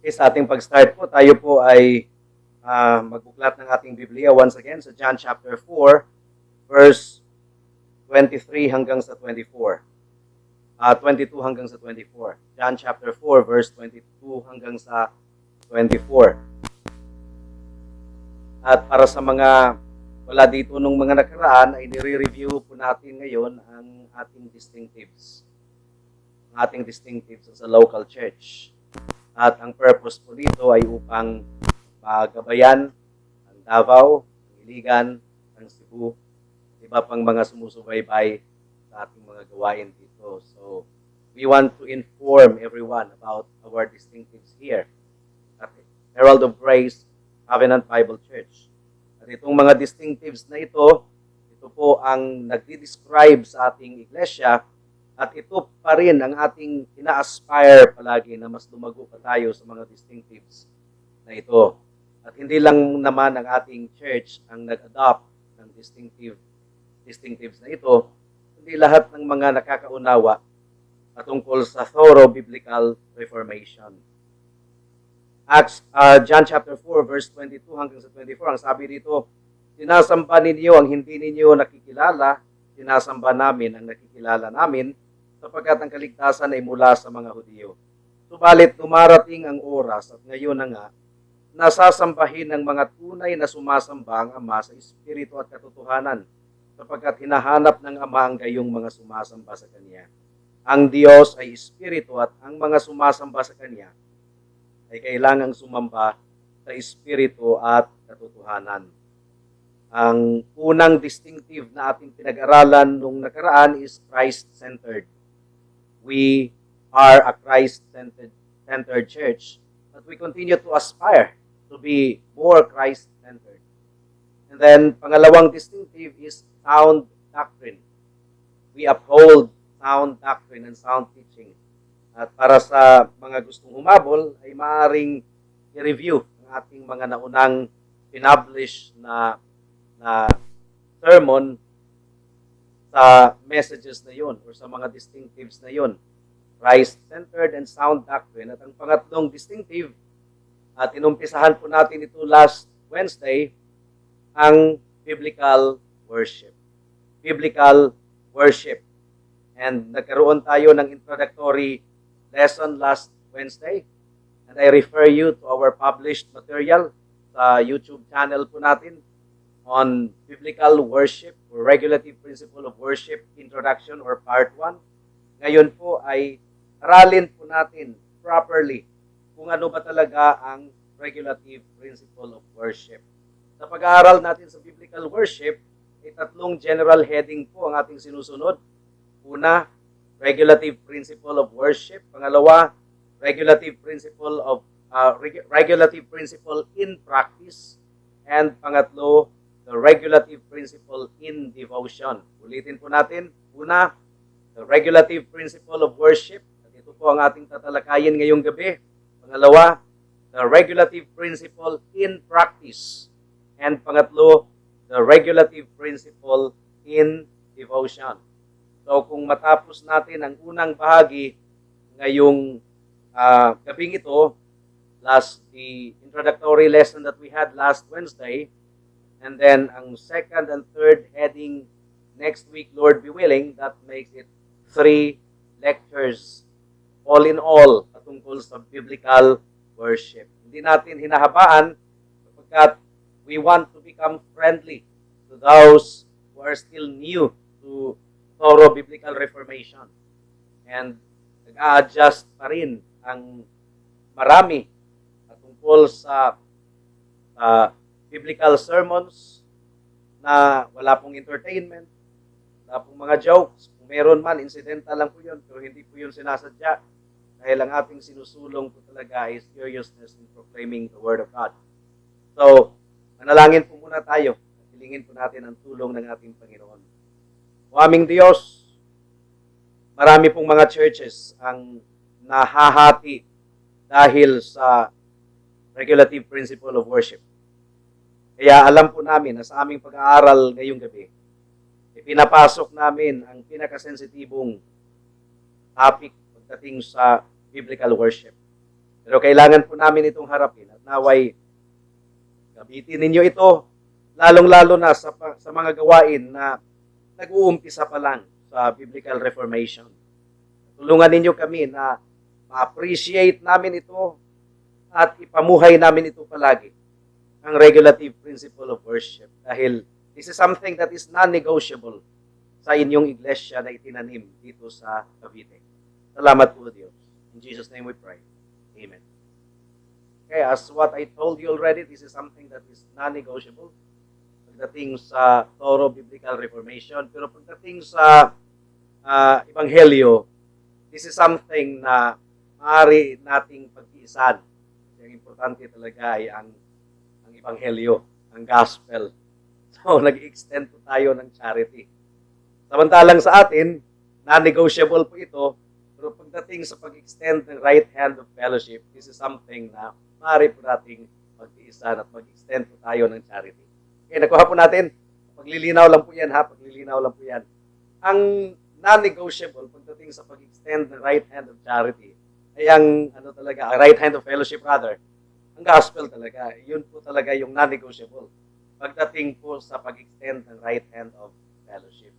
Okay, sa ating pag-start po, tayo po ay magbuklat ng ating Biblia once again sa John chapter 4, verse 23 hanggang sa 24. 22 hanggang sa 24. John chapter 4, verse 22 hanggang sa 24. At para sa mga wala dito nung mga nakaraan, ay nire-review po natin ngayon ang ating distinctives. Ang ating distinctives sa local church. At ang purpose po dito ay upang magabayan ang Davao, ang Iligan, ang Cebu, iba pang mga sumusubaybay sa ating mga gawain dito. So, we want to inform everyone about our distinctives here at Herald of Grace Covenant Bible Church. At itong mga distinctives na ito po ang nagdi-describe sa ating iglesia. At ito pa rin ang ating ina-aspire palagi na mas lumago pa tayo sa mga distinctives na ito. At hindi lang naman ang ating church ang nag-adopt ng distinctives na ito, kundi lahat ng mga nakakaunawa patungkol sa thorough biblical reformation. John chapter 4, verse 22 hanggang sa 24, ang sabi dito, sinasamba ninyo ang hindi ninyo nakikilala, sinasamba namin ang nakikilala namin, sapagkat ang kaligtasan ay mula sa mga Hudyo. Subalit dumarating ang oras at ngayon na nga, nasasambahin ng mga tunay na sumasamba ang Ama sa Espiritu at katotohanan, sapagkat hinahanap ng Ama ang gayong mga sumasamba sa Kanya. Ang Diyos ay Espiritu at ang mga sumasamba sa Kanya ay kailangang sumamba sa Espiritu at katotohanan. Ang unang distinctive na ating pinag-aralan nung nakaraan is Christ-centered. We are a Christ-centered church, but we continue to aspire to be more Christ-centered. And then, pangalawang distinctive is sound doctrine. We uphold sound doctrine and sound teaching. At para sa mga gustong humabol, ay maaaring i-review ang ating mga naunang pinablish na sermon sa messages na yun or sa mga distinctives na yun. Christ-centered and sound doctrine. At ang pangatlong distinctive, at inumpisahan po natin ito last Wednesday, ang biblical worship. Biblical worship. And nagkaroon tayo ng introductory lesson last Wednesday. And I refer you to our published material sa YouTube channel po natin on biblical worship or regulative principle of worship introduction or part 1. Ngayon po ay aralin po natin properly kung ano ba talaga ang regulative principle of worship. Sa pag-aaral natin sa biblical worship, ay tatlong general heading po ang ating sinusunod. Una, regulative principle of worship. Pangalawa, regulative principle in practice. And pangatlo, the regulative principle in devotion. Ulitin po natin. Una, the regulative principle of worship. At ito po ang ating tatalakayin ngayong gabi. Pangalawa, the regulative principle in practice. And pangatlo, the regulative principle in devotion. So kung matapos natin ang unang bahagi ngayong gabing ito, the introductory lesson that we had last Wednesday, and then ang second and third heading next week, Lord be willing, that makes it 3 lectures all in all patungkol sa biblical worship. Hindi natin hinahabaan sapagkat we want to become friendly to those who are still new to thorough biblical reformation. And nag-a-adjust pa rin ang marami patungkol sa biblical sermons na wala pong entertainment, wala pong mga jokes. Kung meron man, incidental lang po yun, pero hindi po yun sinasadya. Dahil ang ating sinusulong po talaga is seriousness in proclaiming the Word of God. So, manalangin po muna tayo. Hilingin po natin ang tulong ng ating Panginoon. O aming Diyos, marami pong mga churches ang nahahati dahil sa regulative principle of worship. Kaya alam po namin na sa aming pag-aaral ngayong gabi, ipinapasok namin ang pinakasensitibong topic pagdating sa biblical worship. Pero kailangan po namin itong harapin at naway gamitin ninyo ito, lalong-lalo na sa mga gawain na nag-uumpisa pa lang sa Biblical Reformation. Tulungan ninyo kami na ma-appreciate namin ito at ipamuhay namin ito palagi, ang regulative principle of worship. Dahil this is something that is non-negotiable sa inyong iglesia na itinanim dito sa Cavite. Salamat po, Diyos. In Jesus' name we pray. Amen. Okay, as what I told you already, this is something that is non-negotiable pagdating sa thorough biblical reformation. Pero pagdating sa Ebanghelyo, this is something na maaari nating pag-iisan. Ang importante talaga ay ang Ebanghelyo, ang Gospel. So, nag-extend po tayo ng charity. Samantalang sa atin, non-negotiable po ito, pero pagdating sa pag-extend ng right hand of fellowship, this is something na maaari po nating mag-iisan at mag-extend po tayo ng charity. Okay, nakuha po natin. Paglilinaw lang po yan ha, paglilinaw lang po yan. Ang non-negotiable pagdating sa pag-extend ng right hand of charity ay ang right hand of fellowship rather, ang gospel talaga. Yun po talaga yung non-negotiable pagdating po sa pag-extend ng right hand of fellowship.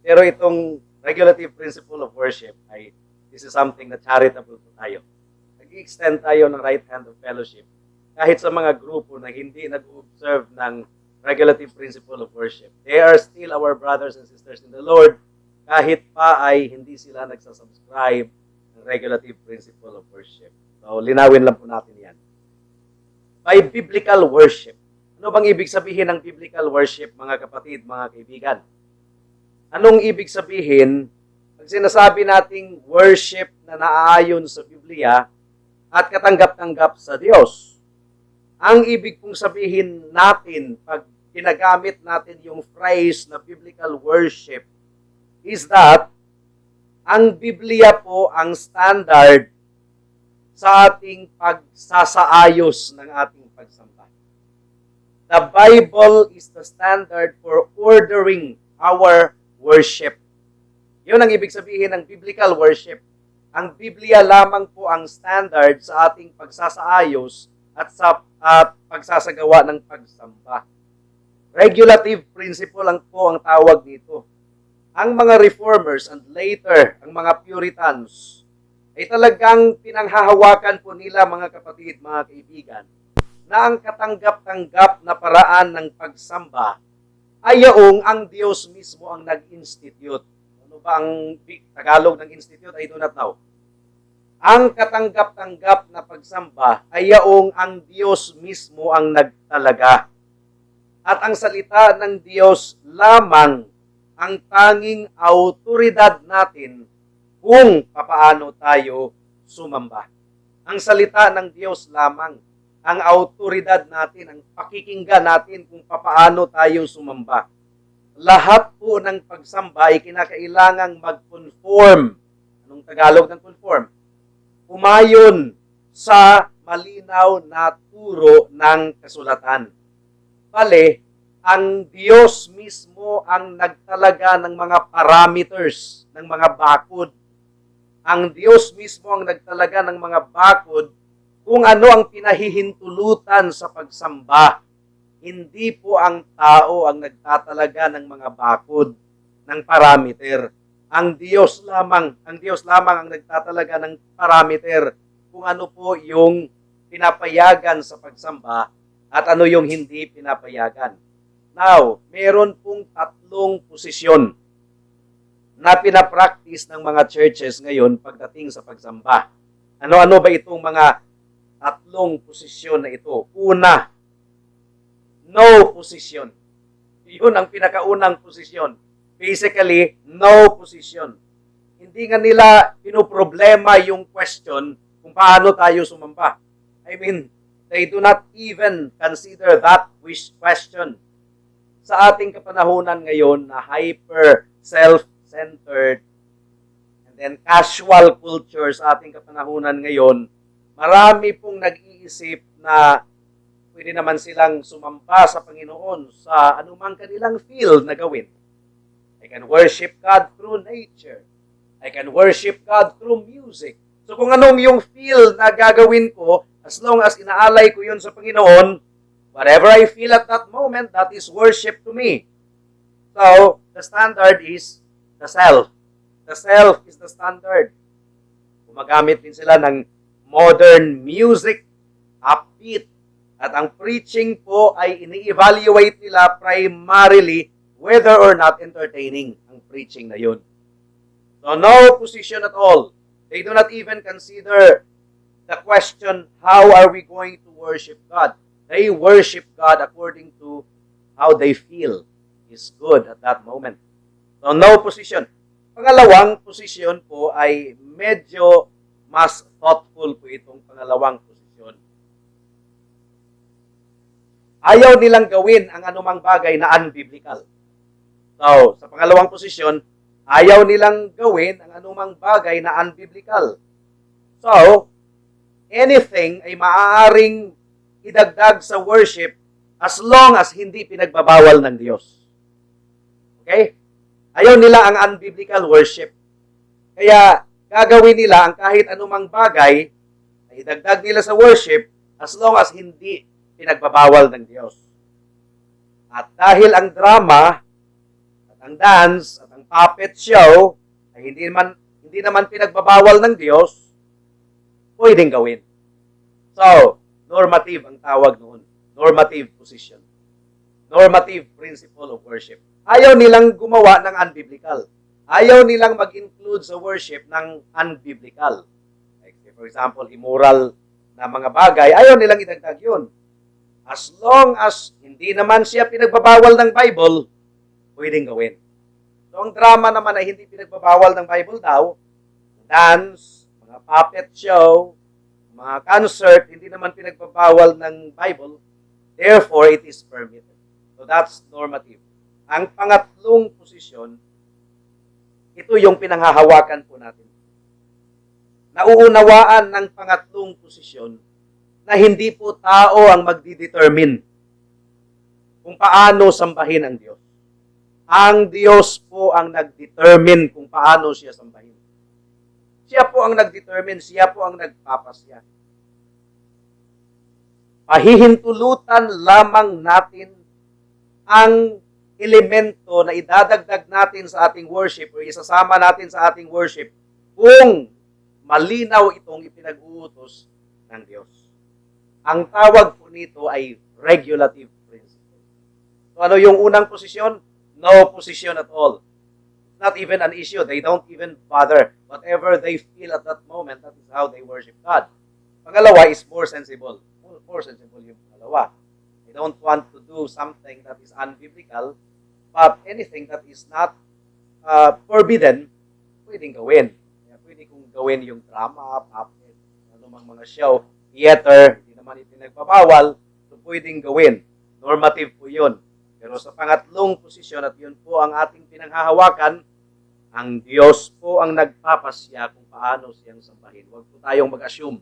Pero itong regulative principle of worship ay this is something na charitable po tayo. Nag-extend tayo ng right hand of fellowship kahit sa mga grupo na hindi nag-observe ng regulative principle of worship. They are still our brothers and sisters in the Lord kahit pa ay hindi sila nagsasubscribe ng regulative principle of worship. So, linawin lang po natin yan. By biblical worship. Ano bang ibig sabihin ng biblical worship, mga kapatid, mga kaibigan? Anong ibig sabihin pag sinasabi nating worship na naaayon sa Biblia at katanggap-tanggap sa Diyos? Ang ibig pong sabihin natin pag ginagamit natin yung phrase na biblical worship is that ang Biblia po ang standard sa ating pagsasaayos ng ating pagsamba. The Bible is the standard for ordering our worship. Yun ang ibig sabihin ng biblical worship. Ang Biblia lamang po ang standard sa ating pagsasaayos at sa pagsasagawa ng pagsamba. Regulative principle lang po ang tawag dito. Ang mga reformers and later ang mga Puritans ay talagang pinanghahawakan po nila, mga kapatid, mga kaibigan, na ang katanggap-tanggap na paraan ng pagsamba ay yaong ang Diyos mismo ang nag-institute. Ano ba ang Tagalog ng institute? I do not know. Ang katanggap-tanggap na pagsamba ay yaong ang Diyos mismo ang nagtalaga. At ang salita ng Diyos lamang ang tanging autoridad natin kung papaano tayo sumamba. Ang salita ng Diyos lamang ang autoridad natin, ang pakikinggan natin kung papaano tayo sumamba. Lahat po ng pagsamba ay kinakailangang mag-conform. Anong Tagalog ng conform? Umayon sa malinaw na turo ng kasulatan. Bale, ang Diyos mismo ang nagtalaga ng mga parameters, ng mga bakod. Ang Diyos mismo ang nagtalaga ng mga bakod kung ano ang pinahihintulutan sa pagsamba. Hindi po ang tao ang nagtatalaga ng mga bakod, ng parameter. Ang Diyos lamang ang nagtatalaga ng parameter kung ano po yung pinapayagan sa pagsamba at ano yung hindi pinapayagan. Now, meron pong 3 posisyon na pinapractice ng mga churches ngayon pagdating sa pagsamba. Ano-ano ba itong mga 3 posisyon na ito? Una, no position. Yun ang pinakaunang posisyon. Basically, no position. Hindi nga nila pinoproblema yung question kung paano tayo sumamba. I mean, they do not even consider that question. Sa ating kapanahunan ngayon na hyper self-centered and then casual culture sa ating kapanahunan ngayon, marami pong nag-iisip na pwede naman silang sumamba sa Panginoon sa anumang kanilang field na gawin. I can worship God through nature. I can worship God through music. So kung anong yung feel na gagawin ko, as long as inaalay ko yun sa Panginoon, whatever I feel at that moment, that is worship to me. So, the standard is the self. The self is the standard. Gumagamit din sila ng modern music, upbeat, at ang preaching po ay ini-evaluate nila primarily whether or not entertaining ang preaching na yun. So, no position at all. They do not even consider the question, how are we going to worship God? They worship God according to how they feel is good at that moment. So, no position. Pangalawang position po ay medyo mas thoughtful po itong pangalawang posisyon. Ayaw nilang gawin ang anumang bagay na unbiblical. So, sa pangalawang posisyon, ayaw nilang gawin ang anumang bagay na unbiblical. So, anything ay maaaring idagdag sa worship as long as hindi pinagbabawal ng Diyos. Okay? Ayaw nila ang unbiblical worship. Kaya gagawin nila ang kahit anumang bagay na idagdag nila sa worship as long as hindi pinagbabawal ng Diyos. At dahil ang drama, at ang dance, at ang puppet show ay hindi naman pinagbabawal ng Diyos, pwedeng gawin. So, normative ang tawag noon. Normative position. Normative principle of worship. Ayaw nilang gumawa ng unbiblical. Ayaw nilang mag-include sa worship ng unbiblical. Like, for example, immoral na mga bagay, ayaw nilang idagdag yun. As long as hindi naman siya pinagbabawal ng Bible, pwedeng gawin. So, ang drama naman ay hindi pinagbabawal ng Bible daw. Dance, mga puppet show, mga concert, hindi naman pinagbabawal ng Bible. Therefore, it is permitted. So, that's normative. Ang pangatlong posisyon, ito yung pinanghahawakan po natin. Nauunawaan ng pangatlong posisyon na hindi po tao ang magdidetermine kung paano sambahin ang Diyos. Ang Diyos po ang nagdetermine kung paano siya sambahin. Siya po ang nagdetermine, siya po ang nagpapasya. Pahihintulutan lamang natin ang elemento na idadagdag natin sa ating worship o isasama natin sa ating worship kung malinaw itong ipinag-uutos ng Diyos. Ang tawag po nito ay regulative principle. So ano yung unang posisyon? No position at all. Not even an issue. They don't even bother. Whatever they feel at that moment, that is how they worship God. Pangalawa is more sensible. More sensible yung pangalawa. They don't want to do something that is unbiblical, but anything that is not forbidden, pwedeng gawin. Pwede kong gawin yung drama, puppet, anumang mga show, theater, hindi naman ipinagbabawal, so pwedeng gawin. Normative po yun. Pero sa pangatlong posisyon, at yun po ang ating pinanghahawakan, ang Diyos po ang nagpapasya kung paano siyang sambahin. Huwag po tayong mag-assume.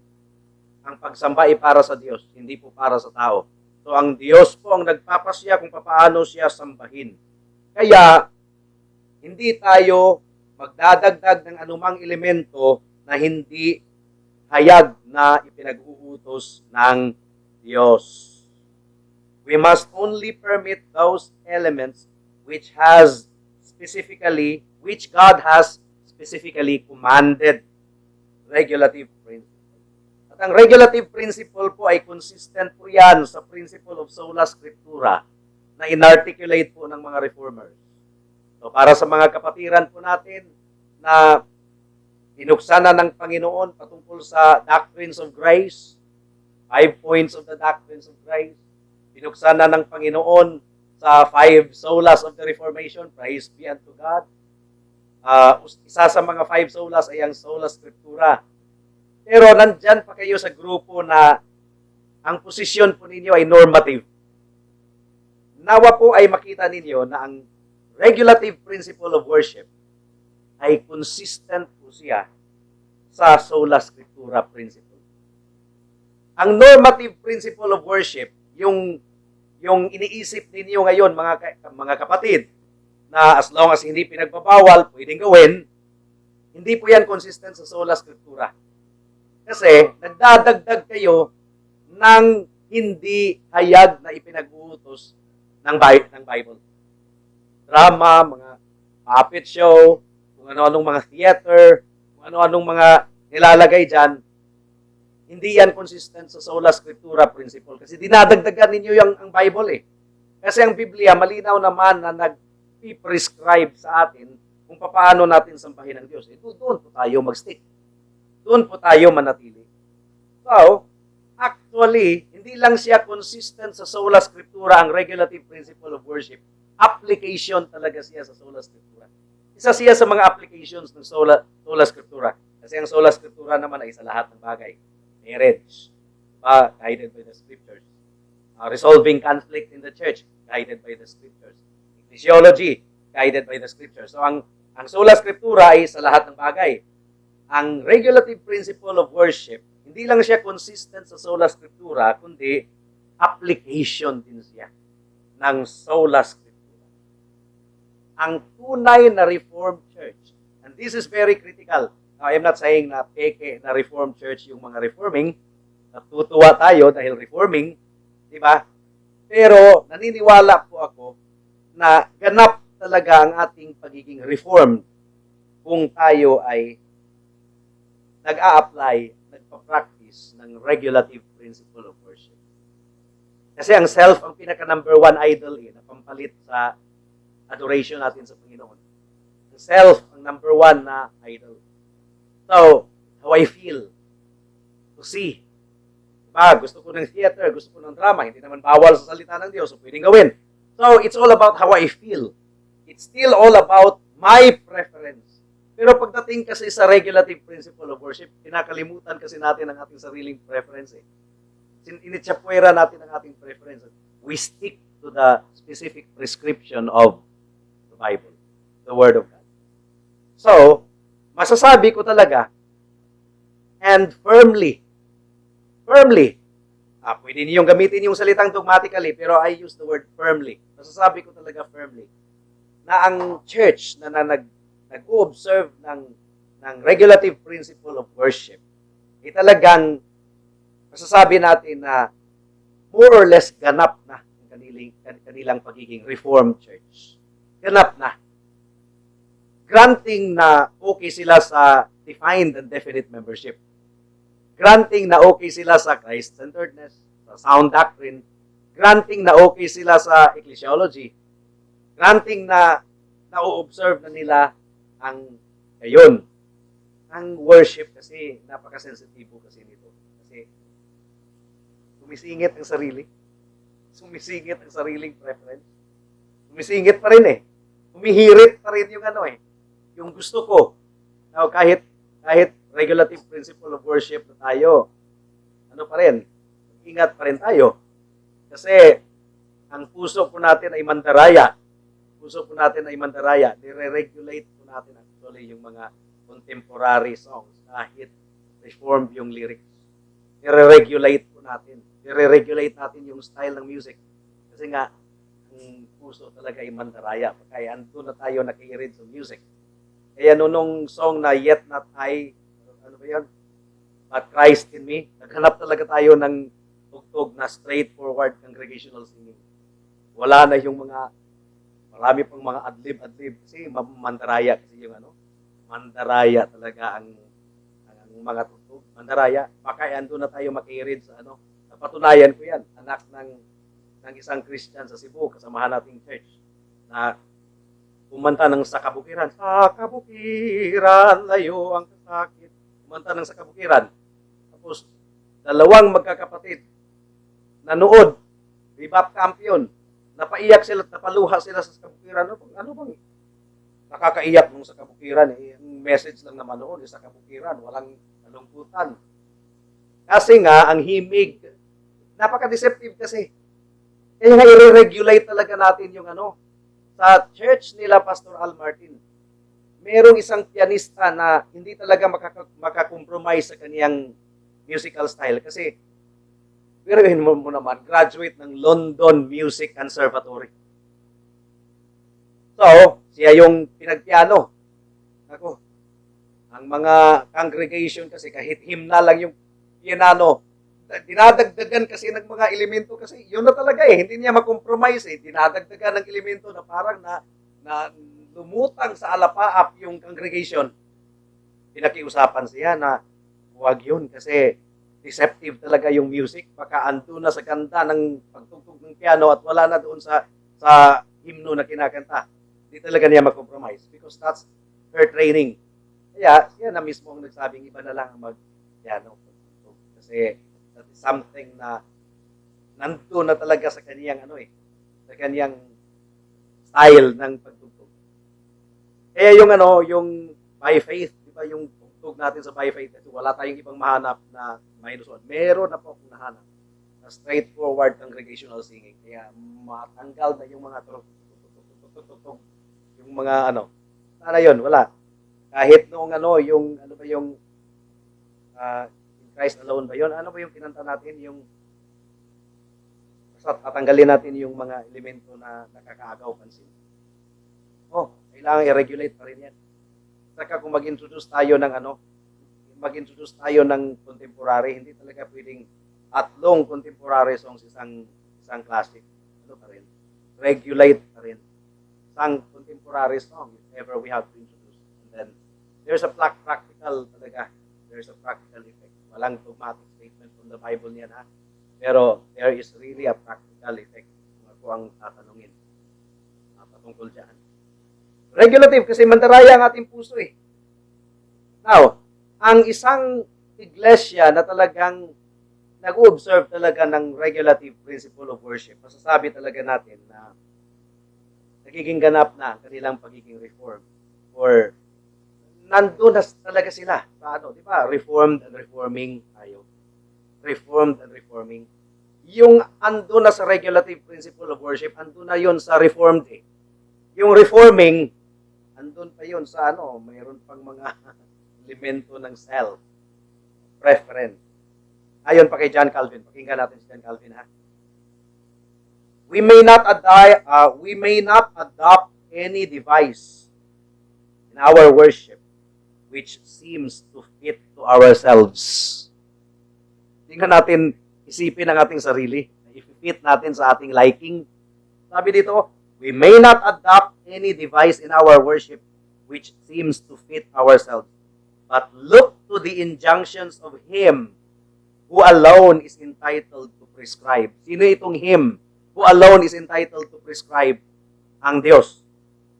Ang pagsamba ay para sa Diyos, hindi po para sa tao. So ang Diyos po ang nagpapasya kung paano siya sambahin. Kaya, hindi tayo magdadagdag ng anumang elemento na hindi hayag na ipinag-uutos ng Diyos. We must only permit those elements which God has specifically commanded. Regulative principle. At ang regulative principle po ay consistent po yan sa principle of sola scriptura na inarticulate po ng mga reformers. So para sa mga kapatiran po natin na binuksan na ng Panginoon patungkol sa doctrines of grace, 5 points of the doctrines of grace, binuksan na ng Panginoon sa 5 solas of the Reformation, praise be unto God. Isa sa mga 5 solas ay ang sola scriptura. Pero nandyan pa kayo sa grupo na ang posisyon po ninyo ay normative. Nawa po ay makita ninyo na ang regulative principle of worship ay consistent po siya sa sola scriptura principle. Ang normative principle of worship, yung iniisip ninyo ngayon mga kapatid, na as long as hindi pinagbabawal, pwedeng gawin, hindi po yan consistent sa sola scriptura. Kasi nagdadagdag kayo ng hindi hayag na ipinag-uutos ng Bible. Drama, mga puppet show, kung ano-anong mga theater, kung ano-anong mga nilalagay dyan, hindi yan consistent sa sola scriptura principle. Kasi dinadagdagan ninyo ang Bible eh. Kasi ang Biblia, malinaw naman na nag-prescribe sa atin kung paano natin sambahin ang Diyos. Doon po tayo mag-stick. Doon po tayo manatili. So, actually, hindi lang siya consistent sa sola scriptura ang regulative principle of worship. Application talaga siya sa sola scriptura. Isa siya sa mga applications ng sola scriptura. Kasi ang sola scriptura naman ay sa lahat ng bagay. Marriage, guided by the scriptures. Resolving conflict in the church, guided by the scriptures. Ecclesiology, guided by the scriptures. So, ang sola scriptura ay sa lahat ng bagay. Ang regulative principle of worship, hindi lang siya consistent sa sola scriptura, kundi application din siya ng sola scriptura. Ang tunay na Reformed Church, and this is very critical. Now, I'm not saying na peke na Reformed Church yung mga reforming, natutuwa tayo dahil reforming, di ba? Pero naniniwala po ako na ganap talaga ang ating pagiging reformed kung tayo ay nag-a-apply, nagpa-practice ng regulative principle of worship. Kasi ang self ang pinaka-number one idol na pampalit sa adoration natin sa Panginoon. Ang self ang number one na idol. So, how I feel to see. Diba? Gusto ko ng theater, gusto ko ng drama, hindi naman bawal sa salita ng Diyos, so pwedeng gawin. So, it's all about how I feel. It's still all about my preference. Pero pagdating kasi sa regulative principle of worship, kinakalimutan kasi natin ang ating sariling preference. Initsapwera natin ang ating preference. We stick to the specific prescription of the Bible, the Word of God. So, masasabi ko talaga, and firmly, pwede niyong gamitin yung salitang dogmatically, pero I use the word firmly. Masasabi ko talaga firmly, na ang church na nag-o-observe ng regulative principle of worship, ay talagang masasabi natin na more or less ganap na ang kanilang pagiging Reformed Church. Ganap na. Granting na okay sila sa defined and definite membership. Granting na okay sila sa Christ-centeredness, sa sound doctrine. Granting na okay sila sa ecclesiology. Granting na na-observe na nila ang ngayon. Ang worship kasi, napaka-sensitibo kasi nito. Kasi sumisingit ang sarili. Sumisingit ang sariling preference. Sumisingit pa rin Humihirit pa rin yung yung gusto ko. Now, kahit regulative principle of worship na tayo, pa rin? Ingat pa rin tayo. Kasi, ang puso po natin ay mandaraya. Puso po natin ay mandaraya. Nire-regulate po natin actually yung mga contemporary songs kahit reformed yung lyrics. Nire-regulate po natin. Nire-regulate natin yung style ng music. Kasi nga, ang puso talaga ay mandaraya. Kaya andun na tayo nakikirid sa music. Kaya nung song na Yet Not I, ano ba yan? But Christ in Me, naghanap talaga tayo ng tugtog na straightforward congregational singing. Wala na yung marami pang mga adlib. Kasi mandaraya kasi yung mandaraya talaga ang mga tugtog. Mandaraya. Baka andun na tayo makikirid sa Napatunayan ko yan. Anak ng isang Christian sa Cebu, kasamahan nating church, na kumanta ng sa kabukiran. Sa kabukiran, layo ang kasakit. Kumanta ng sa kabukiran. Tapos, dalawang magkakapatid, nanood, bebop champion, napaiyak sila, napaluha sila sa kabukiran. Ano bang nakakaiyak nung sa kabukiran? Ang message lang naman noon, sa kabukiran, walang malungkutan. Kasi nga, ang himig, napaka-deceptive kasi. Kaya nga i-regulate talaga natin yung sa church nila Pastor Al Martin. Merong isang pianista na hindi talaga makakompromise sa kaniyang musical style kasi biruin mo naman, graduate ng London Music Conservatory. So, siya yung pinagpiano. Ang Ang mga congregation kasi kahit hymnal lang yung piano, dinadagdagan kasi ng mga elemento kasi yun na talaga eh, hindi niya makompromise eh, dinadagdagan ng elemento na parang na lumutang sa alapaap yung congregation. Pinakiusapan siya na huwag yun kasi deceptive talaga yung music, baka ando na sa ganda ng pagtugtog ng piano at wala na doon sa himno na kinakanta. Hindi talaga niya mag-compromise because that's her training. Kaya siya na mismo ang nagsabing iba na lang ang mag-piano. Kasi that is something na nandun na talaga sa kaniyang sa kaniyang style ng pagtugtog. Kaya yung by faith, di ba yung tugtog natin sa by faith, wala tayong ibang mahanap na minus one. Meron na po akong nahanap na straightforward congregational singing. Kaya matanggal na yung mga yung mga sana yun, wala. Kahit noong yung in Christ alone ba yun? Ano ba yung kinanta natin? Yung tatanggalin natin yung mga elemento na nakakaagaw pansin. Kailangan i-regulate pa rin yan. Saka kung mag-introduce tayo ng contemporary, hindi talaga pwedeng tatlong contemporary songs isang classic. Pa rin? Regulate pa rin. Isang contemporary song if ever we have to introduce. And then, there's a practical talaga. There's a practical effect. Walang dogmatic statement from the Bible niyan ha. Pero there is really a practical effect kung ako ang tatanungin patungkol dyan. Regulative kasi mandaraya ang ating puso eh. Now, ang isang iglesia na talagang nag-observe talaga ng regulative principle of worship, masasabi talaga natin na nagiging ganap na ang kanilang pagiging reform or nandun na talaga sila. Paano? Di ba? Reformed and reforming tayo. Reformed and reforming. Yung andun na sa regulative principle of worship, andun na yun sa reformed eh. Yung reforming, andun pa yun sa mayroon pang mga elemento ng self, preference. Ayon pa kay John Calvin. Pakinggan natin si John Calvin ha. We may not adopt any device in our worship which seems to fit to ourselves. Tingnan natin, isipin ang ating sarili. I-fit natin sa ating liking. Sabi dito, we may not adopt any device in our worship which seems to fit ourselves, but look to the injunctions of Him who alone is entitled to prescribe. Sino itong Him who alone is entitled to prescribe? Ang Diyos.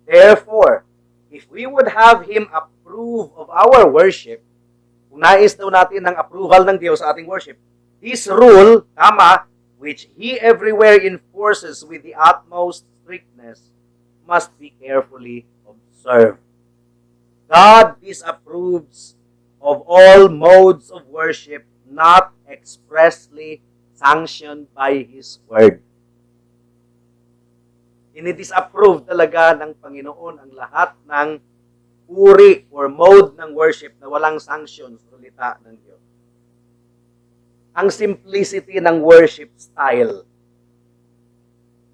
Therefore, if we would have Him approve of our worship, kung nais daw natin ng approval ng Diyos sa ating worship, this rule, which He everywhere enforces with the utmost strictness, must be carefully observed. God disapproves of all modes of worship not expressly sanctioned by His Word. Ini-disapprove talaga ng Panginoon ang lahat ng uri or mode ng worship na walang sanction sa salita ng Diyos. Ang simplicity ng worship style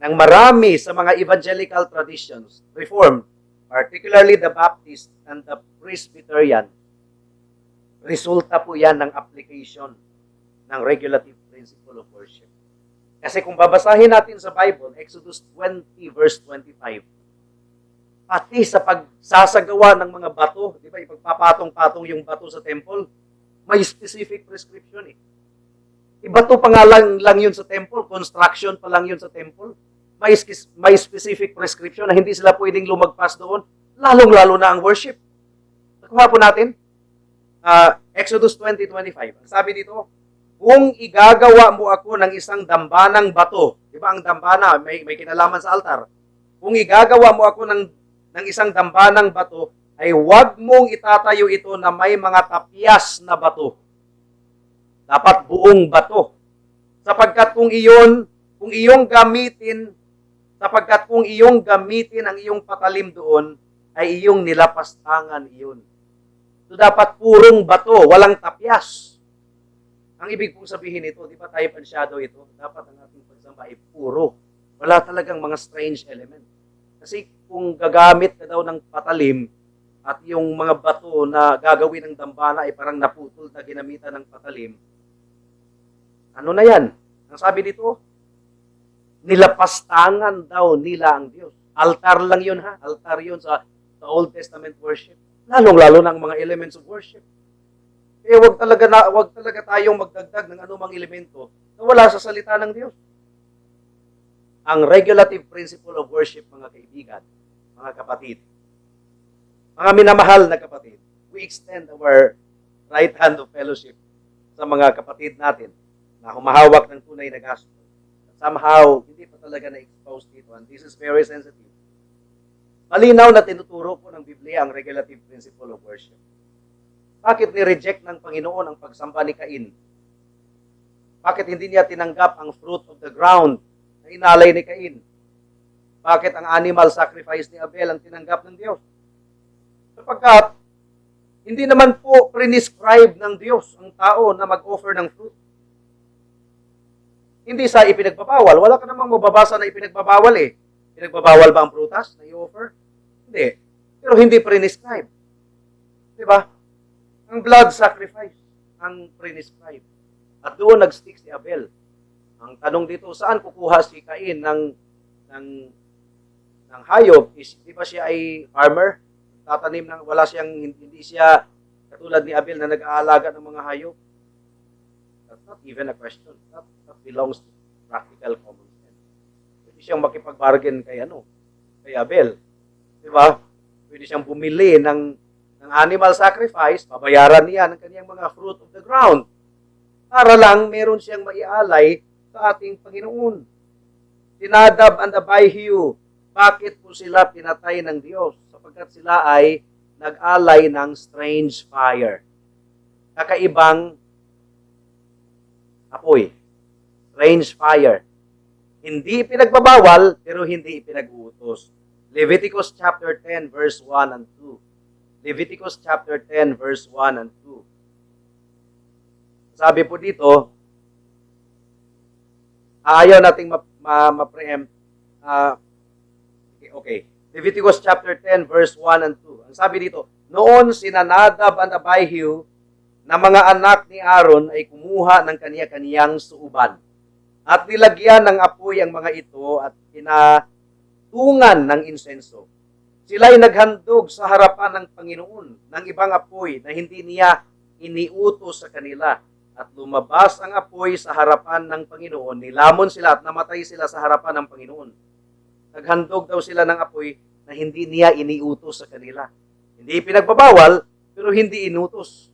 ng marami sa mga evangelical traditions, Reformed, particularly the Baptist and the Presbyterian, resulta po yan ng application ng regulative principle of worship. Kasi kung babasahin natin sa Bible, Exodus 20 verse 25, pati sa pagsasagawa ng mga bato, di ba, ipagpapatong-patong yung bato sa temple, may specific prescription eh. Ibato pa nga lang yun sa temple, construction pa lang yun sa temple, may specific prescription na hindi sila pwedeng lumagpas doon, lalong-lalo na ang worship. Nakuha po natin, Exodus 20:25. Ang sabi dito, kung igagawa mo ako ng isang dambanang bato, di ba ang dambana, may kinalaman sa altar, kung igagawa mo ako ng isang dambanang bato, ay huwag mong itatayo ito na may mga tapyas na bato. Dapat buong bato. Sapagkat kung iyong gamitin ang iyong patalim doon, ay iyong nilapastangan iyon. So dapat purong bato, walang tapyas. Ang ibig pong sabihin nito, di ba type and shadow ito? Dapat ang ating pagsamba ay puro. Wala talagang mga strange element. Kasi kung gagamit ka daw ng patalim at yung mga bato na gagawin ng dambana ay parang naputol na ginamitan ng patalim, ano na yan? Ang sabi dito, nilapastangan daw nila ang Diyos. Altar lang yun ha. Altar yun sa Old Testament worship. Lalong-lalo ng mga elements of worship. Kaya wag talaga tayong magdagdag ng anumang elemento na wala sa salita ng Diyos. Ang regulative principle of worship, mga kaibigan, mga kapatid, mga minamahal na kapatid, we extend our right hand of fellowship sa mga kapatid natin na humahawak ng tunay na gospel. Somehow, hindi pa talaga na-expose dito. And this is very sensitive. Malinaw na tinuturo po ng Biblia ang regulative principle of worship. Bakit ni-reject ng Panginoon ang pagsamba ni Cain? Bakit hindi niya tinanggap ang fruit of the ground na inalay ni Cain? Bakit ang animal sacrifice ni Abel ang tinanggap ng Diyos? Sapagkat, hindi naman po prescribe ng Diyos ang tao na mag-offer ng fruit. Hindi sa ipinagbabawal. Wala ka namang mababasa na ipinagbabawal eh. Pinagbabawal ba ang prutas na i-offer? Hindi. Pero hindi prescribe. Diba? Ang blood sacrifice ang prescribe. At doon nag-stick si Abel. Ang tanong dito, saan kukuha si Cain ng hayop? Di ba siya ay farmer? Tatanim ng wala siyang, hindi siya katulad ni Abel na nag-aalaga ng mga hayop. That's not even a question. That belongs to practical common sense. Pwede siyang makipag-bargain kay Abel. Di ba? Pwede siyang bumili ng animal sacrifice, babayaran niya ng kanyang mga fruit of the ground. Para lang meron siyang maialay sa ating Panginoon. Si Nadab and Abihu, bakit po sila pinatay ng Diyos? Sapagkat sila ay nag-alay ng strange fire. Kakaibang apoy. Strange fire. Hindi ipinagbabawal, pero hindi ipinag-uutos. Leviticus chapter 10, verse 1 and 2. Leviticus chapter 10, verse 1 and 2. Sabi po dito, ayaw nating ma-preempt. Okay. Leviticus chapter 10, verse 1 and 2. Ang sabi dito, noon sina Nadab and Abihu na mga anak ni Aaron ay kumuha ng kaniya-kaniyang suuban at nilagyan ng apoy ang mga ito at pinatungan ng insenso. Sila ay naghandog sa harapan ng Panginoon ng ibang apoy na hindi niya iniutos sa kanila. At lumabas ang apoy sa harapan ng Panginoon. Nilamon sila at namatay sila sa harapan ng Panginoon. Naghandog daw sila ng apoy na hindi niya iniutos sa kanila. Hindi pinagbabawal, pero hindi inutos.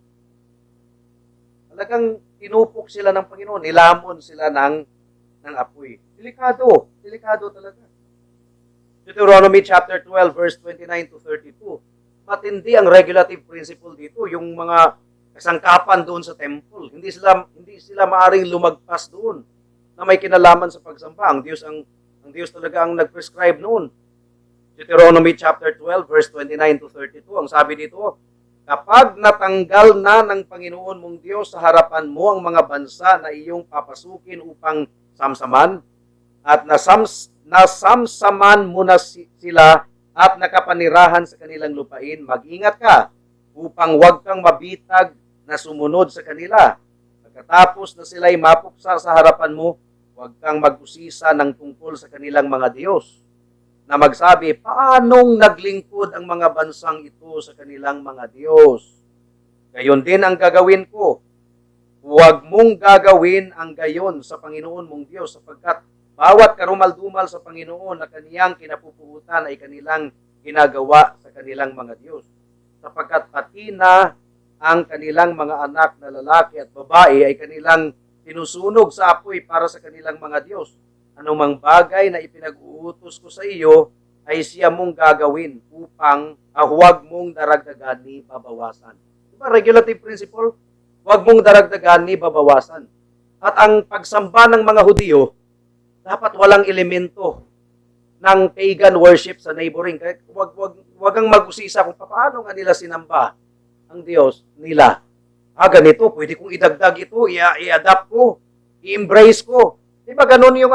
Talagang tinupok sila ng Panginoon. Nilamon sila ng apoy. Delikado. Delikado talaga. Deuteronomy chapter 12, verse 29 to 32. Matindi ang regulative principle dito. Yung mga kasangkapan doon sa temple. Hindi sila maaring lumagpas doon na may kinalaman sa pagsamba. Ang Diyos talaga ang nag-prescribe noon. Deuteronomy chapter 12 verse 29 to 32. Ang sabi dito, kapag natanggal na ng Panginoon mong Diyos sa harapan mo ang mga bansa na iyong papasukin upang samsaman at nasamsaman mo na sila at nakapanirahan sa kanilang lupain, mag-ingat ka upang huwag kang mabitag na sumunod sa kanila. Pagkatapos na sila'y mapuksa sa harapan mo, huwag kang mag-usisa ng tungkol sa kanilang mga Diyos na magsabi, paanong naglingkod ang mga bansang ito sa kanilang mga Diyos? Gayon din ang gagawin ko. Huwag mong gagawin ang gayon sa Panginoon mong Diyos sapagkat bawat karumal-dumal sa Panginoon na kaniyang kinapupuhutan ay kanilang ginagawa sa kanilang mga Diyos. Sapagkat pati na ang kanilang mga anak na lalaki at babae ay kanilang sinusunog sa apoy para sa kanilang mga Diyos. Anumang bagay na ipinag-uutos ko sa iyo ay siya mong gagawin upang huwag mong daragdagan ni babawasan. Diba regulative principle? Huwag mong daragdagan ni babawasan. At ang pagsamba ng mga Hudyo, dapat walang elemento ng pagan worship sa neighboring. Kaya wag ang mag-usisa kung paano nga nila sinamba ang Diyos nila. Ganito, pwede kong idagdag ito, i-adapt ko, i-embrace ko. Di ba ganun yung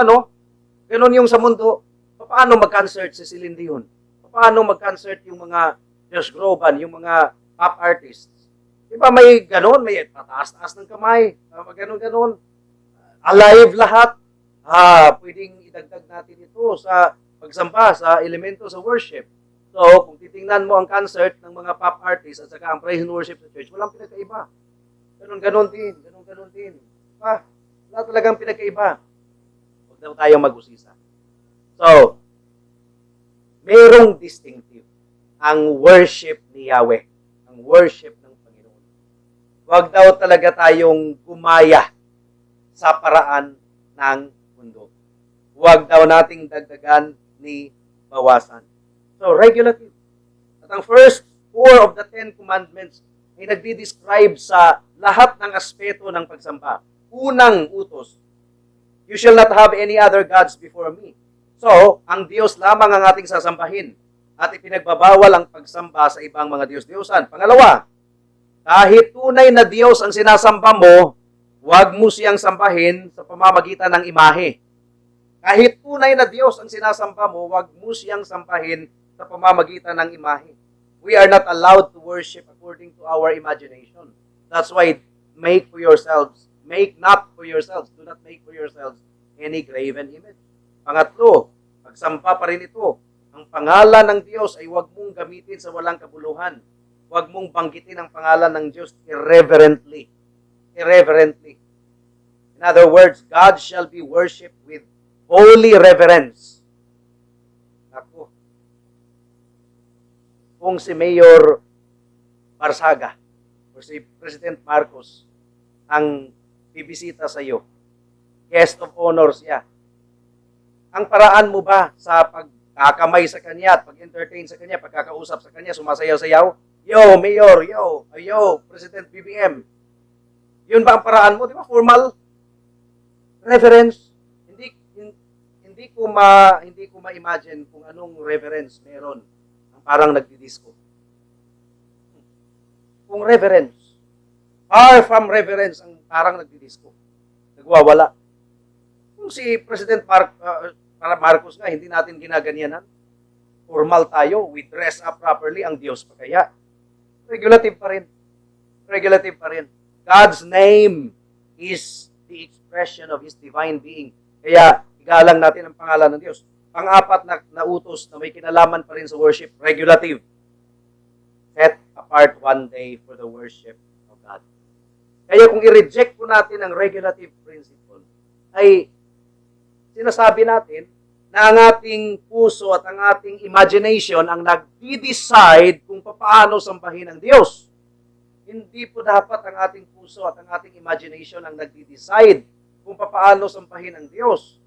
ganun yung sa mundo? Paano mag-concert si Celine Dion? Paano mag-concert yung mga Josh Groban, yung mga pop artists. Di ba may ganon, may pataas-taas ng kamay, ganon-ganon. Alive lahat. Pwedeng idagdag natin ito sa pagsamba, sa elemento sa worship. So, kung titingnan mo ang concert ng mga pop artists at saka ang praise and worship sa church, walang pinagkaiba. Ganon-ganon din, ganon-ganon din. Wala talagang pinagkaiba. Huwag daw tayong mag-usisa. So, merong distinctive ang worship ni Yahweh, ang worship ng Panginoon. Huwag daw talaga tayong gumaya sa paraan ng mundo. Huwag daw nating dagdagan ni bawasan. So, regulative. At ang first 4 of the 10 commandments ay nagdi-describe sa lahat ng aspeto ng pagsamba. Unang utos, you shall not have any other gods before me. So, ang Diyos lamang ang ating sasambahin at ipinagbabawal ang pagsamba sa ibang mga Diyos-Diyosan. Pangalawa, kahit tunay na Diyos ang sinasamba mo, huwag mo siyang sambahin sa pamamagitan ng imahe. Kahit tunay na Diyos ang sinasamba mo, huwag mo siyang sambahin sa pamamagitan ng imahe. We are not allowed to worship according to our imagination. That's why make not for yourselves, do not make for yourselves any graven image. Pangatlo, pagsamba pa rin ito. Ang pangalan ng Diyos ay huwag mong gamitin sa walang kabuluhan. Huwag mong banggitin ang pangalan ng Diyos irreverently. Irreverently. In other words, God shall be worshipped with holy reverence. Ako. Kung si Mayor Barsaga o si President Marcos ang bibisita sa iyo, guest of honor siya, ang paraan mo ba sa pagkakamay sa kanya at pag-entertain sa kanya, pagkakausap sa kanya, sumasayaw-sayaw? Yo, Mayor, yo, President BBM. Yun ba ang paraan mo? Di ba? Formal reverence. Hindi ko ma-imagine kung anong reverence meron ang parang nagdidisco. Kung reverence, far from reverence ang parang nagdidisco. Nagwawala. Kung si President Marcos nga, hindi natin ginaganyanan. Formal tayo, we dress up properly, ang Diyos pa kaya. Regulative pa rin. Regulative pa rin. God's name is the expression of His divine being. Kaya, igalang natin ang pangalan ng Diyos. Pang-apat na utos na may kinalaman pa rin sa worship, regulative. Set apart one day for the worship of God. Kaya kung i-reject po natin ang regulative principle, ay sinasabi natin na ang ating puso at ang ating imagination ang nagdi-decide kung paano sambahin ang Diyos. Hindi po dapat ang ating puso at ang ating imagination ang nagdi-decide kung paano sambahin ang Diyos.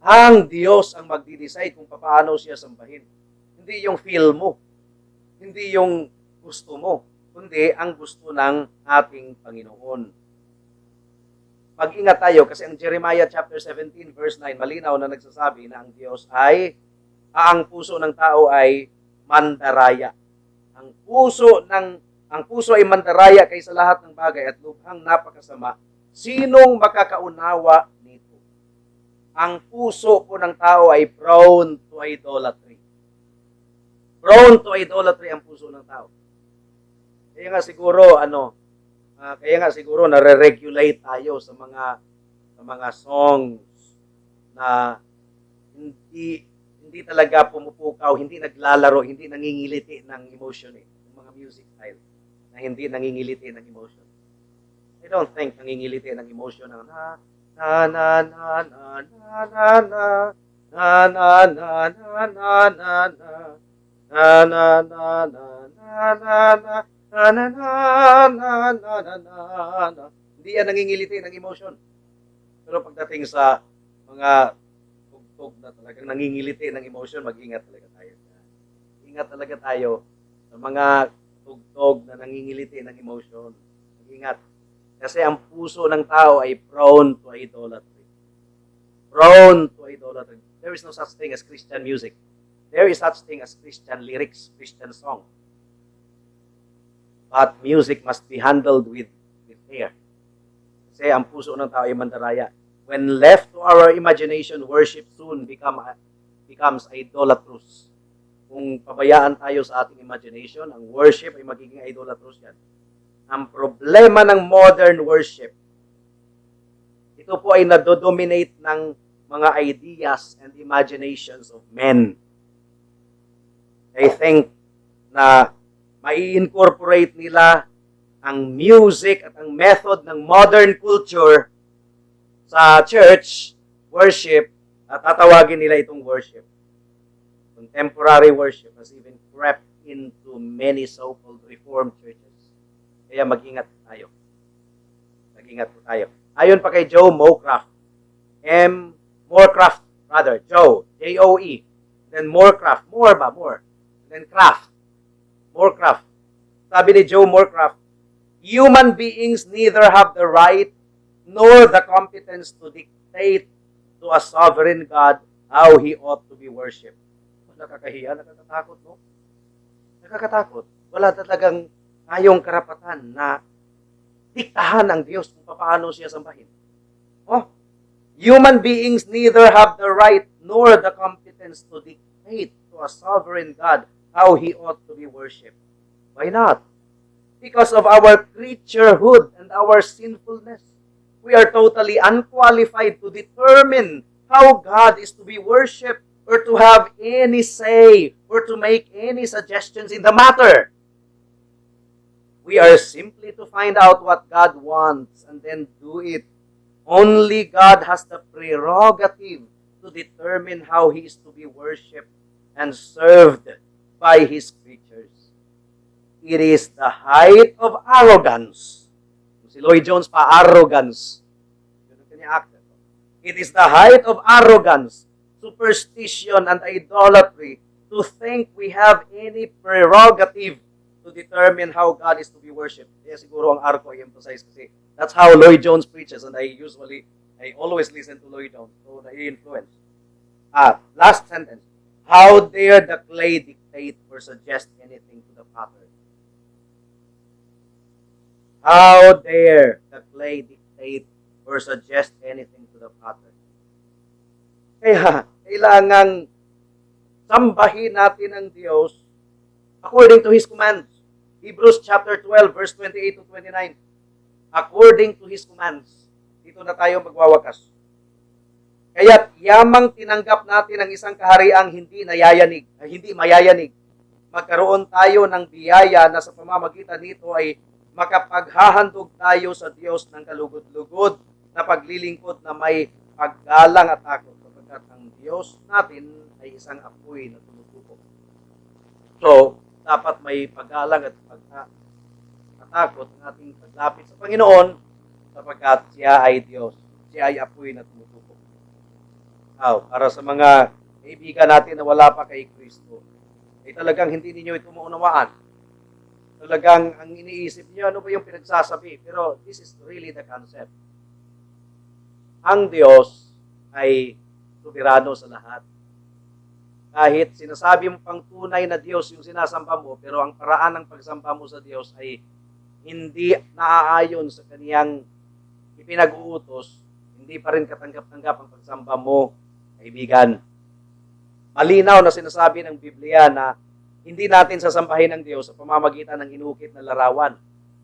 Ang Diyos ang magdi-decide kung paano siya sambahin. Hindi yung feel mo, hindi yung gusto mo, kundi ang gusto ng ating Panginoon. Mag-ingat tayo kasi ang Jeremiah chapter 17 verse 9 malinaw na nagsasabi na ang Diyos ay ang puso ng tao ay mandaraya. Ang puso ay mandaraya kaysa lahat ng bagay at lubhang napakasama. Sinong makakaunawa nito? Ang puso po ng tao ay prone to idolatry. Prone to idolatry ang puso ng tao. Kaya nga siguro nare-regulate tayo sa mga songs na hindi talaga pumupukaw, hindi naglalaro, hindi nangingiliti ng emotion yung mga music style na hindi nangingiliti ng emotion. I don't think nangingiliti ng emotion ng na na na na na na na na na na na na na na na na na na. Hindi yan nangingiliti ng emotion. Pero pagdating sa mga tugtog na talagang nangingiliti ng emotion, mag-ingat talaga tayo. Ingat talaga tayo sa mga tugtog na nangingiliti ng emotion. Mag-ingat. Kasi ang puso ng tao ay prone to idolatry. Prone to idolatry. There is no such thing as Christian music. There is such thing as Christian lyrics, Christian song. But music must be handled with care. Kasi ang puso ng tao ay mandaraya. When left to our imagination, worship soon becomes idolatrous. kung pabayaan tayo sa ating imagination, ang worship ay magiging idolatrous yan. Ang problema ng modern worship, ito po ay nadodominate ng mga ideas and imaginations of men. I think na mai-incorporate nila ang music at ang method ng modern culture sa church worship at tatawagin nila itong worship. Contemporary worship has even crept into many so-called reformed churches. Kaya mag-ingat tayo. Mag-ingat po tayo. Ayon pa kay Joe Morecraft, Morecraft, Joe, J-O-E, then Morecraft, more, then Craft, Morecraft. Sabi ni Joe Morecraft, human beings neither have the right nor the competence to dictate to a sovereign God how He ought to be worshipped. Nakakahiya, nakakatakot, no? Nakakatakot. Wala talagang tayong karapatan na diktahan ng Diyos kung paano siya sambahin. Oh, human beings neither have the right nor the competence to dictate to a sovereign God how He ought to be worshipped. Why not? Because of our creaturehood and our sinfulness. We are totally unqualified to determine how God is to be worshipped or to have any say or to make any suggestions in the matter. We are simply to find out what God wants and then do it. Only God has the prerogative to determine how He is to be worshipped and served by His creatures. It is the height of arrogance. Si Lloyd Jones pa, arrogance. It is the height of arrogance, superstition, and idolatry to think we have any prerogative to determine how God is to be worshipped. Kaya siguro ang arko ay emphasize kasi that's how Lloyd Jones preaches and I always listen to Lloyd Jones. So, na-influence. Last sentence. How dare the clay dictate or suggest anything to the potter? How dare the clay dictate or suggest anything to the potter? Kaya, kailangang sambahin natin ang Diyos according to His commands. Hebrews chapter 12, verse 28 to 29. According to His commands. Dito na tayo magwawakas. Kaya't yamang tinanggap natin ang isang kahariang hindi mayayanig. Magkaroon tayo ng biyaya na sa pamamagitan nito ay makapaghahandog tayo sa Diyos ng kalugod-lugod na paglilingkod na may paggalang at takot. Sapagkat ang Diyos natin ay isang apoy na tumututok. So, dapat may paggalang at pagkatakot ng ating paglapit sa Panginoon sapagkat siya ay Diyos. Siya ay apoy na tumututok. Now, para sa mga kaibigan natin na wala pa kay Kristo, ay talagang hindi ninyo ito maunawaan. Talagang ang iniisip niyo, ano ba yung pinagsasabi? Pero this is really the concept. Ang Diyos ay soberano sa lahat. Kahit sinasabi mo pang tunay na Diyos yung sinasamba mo, pero ang paraan ng pagsamba mo sa Diyos ay hindi naaayon sa kaniyang ipinag-uutos, hindi pa rin katanggap-tanggap ang pagsamba mo, kaibigan. Malinaw na sinasabi ng Biblia na hindi natin sasambahin ang Diyos sa pamamagitan ng inukit na larawan.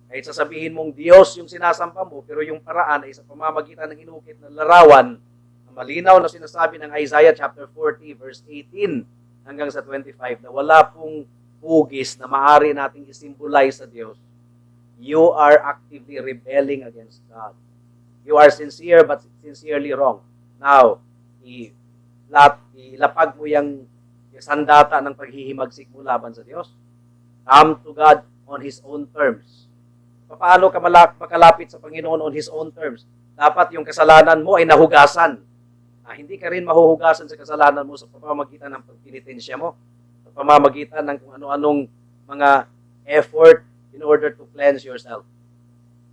Kahit sasabihin mong Diyos yung sinasamba mo, pero yung paraan ay sa pamamagitan ng inukit na larawan, malinaw na sinasabi ng Isaiah chapter 40 verse 18 hanggang sa 25 na wala pong hugis na maaari nating isimbolize sa Diyos. You are actively rebelling against God. You are sincere but sincerely wrong. Now, ilapag mo yung sandata ng paghihimagsik mo laban sa Diyos. Come to God on His own terms. Paano ka makalapit sa Panginoon on His own terms? Dapat yung kasalanan mo ay nahugasan. Hindi ka rin mahuhugasan sa kasalanan mo sa pamamagitan ng pagpinitensya mo, sa pamamagitan ng kung ano-anong mga effort in order to cleanse yourself.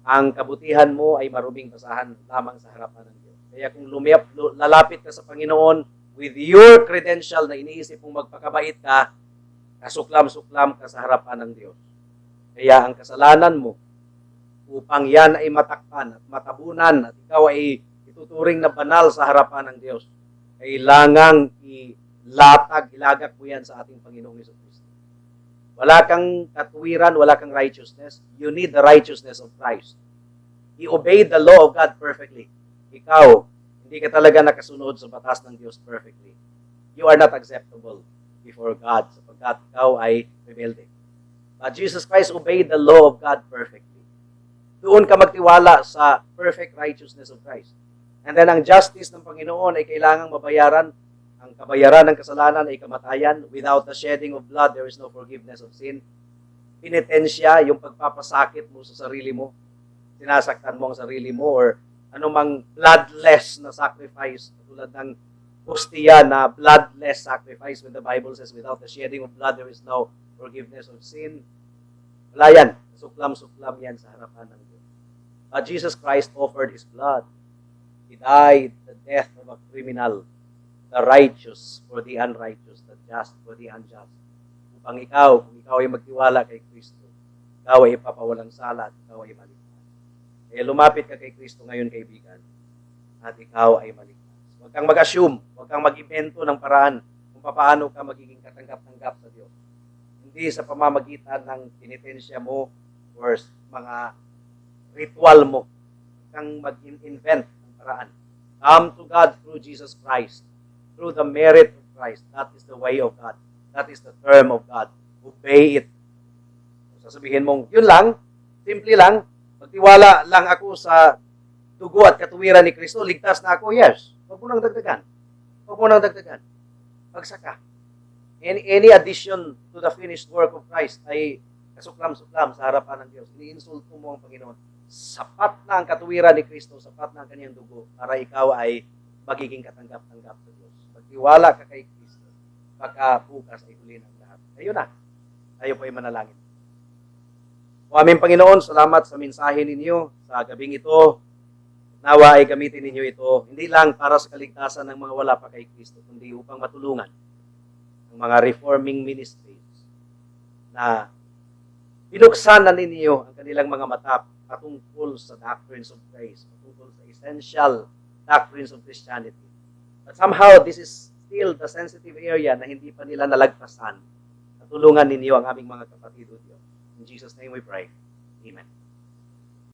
Ang kabutihan mo ay maruming basahan lamang sa harapan ng Diyos. Kaya kung lalapit ka sa Panginoon with your credential na iniisip mong magpakabait ka, kasuklam-suklam ka sa harapan ng Diyos. Kaya ang kasalanan mo, upang yan ay matakpan at matabunan at ikaw ay ituturing na banal sa harapan ng Diyos, kailangang latag, ilagak mo yan sa ating Panginoong Jesucristo. Wala kang katuwiran, wala kang righteousness. You need the righteousness of Christ. He obeyed the law of God perfectly. Ikaw, hindi ka talaga nakasunod sa batas ng Diyos perfectly. You are not acceptable before God sapagkat ikaw ay rebelde. But Jesus Christ obeyed the law of God perfectly. Doon ka magtiwala sa perfect righteousness of Christ. And then ang justice ng Panginoon ay kailangang mabayaran. Ang kabayaran ng kasalanan ay kamatayan. Without the shedding of blood, there is no forgiveness of sin. Penitensya, yung pagpapasakit mo sa sarili mo. Sinasaktan mo ang sarili mo or anumang bloodless na sacrifice tulad ng hostia na bloodless sacrifice when the Bible says without the shedding of blood there is no forgiveness of sin. Wala yan. Suklam-suklam yan sa harapan ng Diyos. But Jesus Christ offered His blood. He died the death of a criminal, the righteous for the unrighteous, the just for the unjust. Upang ikaw, kung ikaw ay magtiwala kay Kristo, ikaw ay ipapawalang sala at ikaw ay maligtas. Kaya lumapit ka kay Kristo ngayon, kaibigan, at ikaw ay maligtas. Huwag kang mag-assume, huwag kang mag-invento ng paraan kung paano ka magiging katanggap-tanggap sa Diyos. Hindi sa pamamagitan ng penitensya mo or mga ritual mo. Huwag kang mag-invent ng paraan. Come to God through Jesus Christ, through the merit of Christ. That is the way of God. That is the term of God. Obey it. Sasabihin mong, yun lang, simple lang, magtiwala lang ako sa dugo at katuwiran ni Kristo, ligtas na ako, yes. Huwag mo nang dagdagan. Huwag mo nang dagdagan. Pagsaka. Any addition to the finished work of Christ ay kasuklam-suklam sa harapan ng Diyos. Iniinsulto mo ang Panginoon. Sapat na ang katuwiran ni Kristo, sapat na ang kanyang dugo para ikaw ay magiging katanggap-tanggap sa Diyos. Magtiwala ka kay Kristo. Baka bukas ay huli ng lahat. Ayun na. Tayo po ay manalangin. O aming Panginoon, salamat sa mensahe ninyo sa gabing ito. Nawa ay gamitin ninyo ito, hindi lang para sa kaligtasan ng mga wala pa kay Kristo, kundi upang matulungan ang mga reforming ministries na binuksan na ninyo ang kanilang mga mata patungkol sa doctrines of grace, patungkol sa essential doctrines of Christianity. But somehow, this is still the sensitive area na hindi pa nila nalagpasan. Tulungan ninyo ang aming mga kapatid o Diyos. In Jesus' name we pray. Amen.